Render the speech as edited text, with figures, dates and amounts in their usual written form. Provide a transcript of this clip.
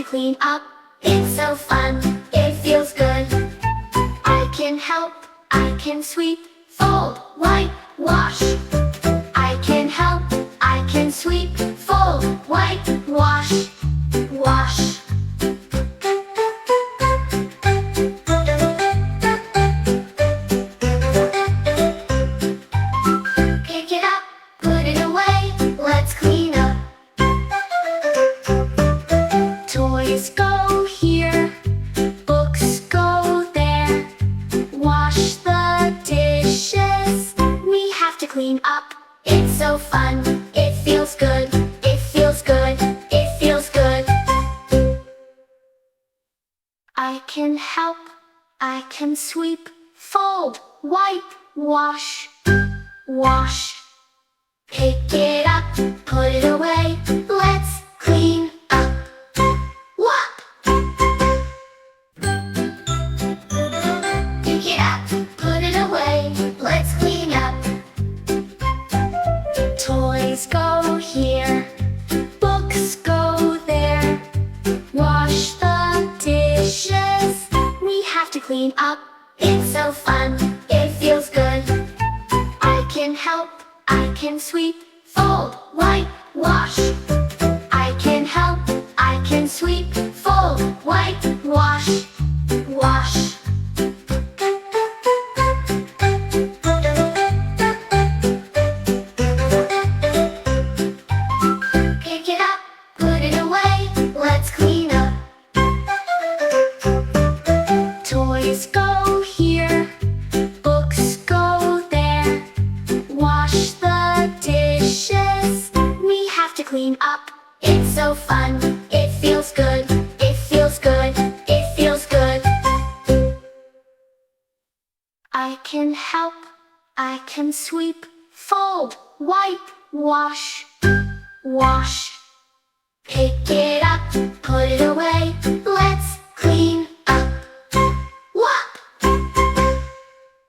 clean up. It's so fun, it feels good. I can help, I can sweep, fold, wipe, wash. I can help, I can sweep, fold, wipe, wash, wash. Pick it up, put it away, let's clean up. Toys go here, books go there. Wash the dishes, we have to clean up. It's so fun, it feels good, it feels good, it feels good. I can help, I can sweep, fold, wipe, wash, wash. Pick it up, put it away, let's clean up. Whop! Pick it up, put it away, let's clean up. Toys go here, books go there. Wash the dishes, we have to clean up. It's so fun, it feels good. I can help, I can sweep, fold, wipe, wash. I can help, I can sweep, fold, wipe, wash, wash. Pick it up, put it away, let's clean up. Toys go here, books go there. Wash the dishes, we have to clean up. It's so fun, it feels good, it feels good, it feels good. I can help, I can sweep, fold, wipe, wash, wash. Pick it up, put it away.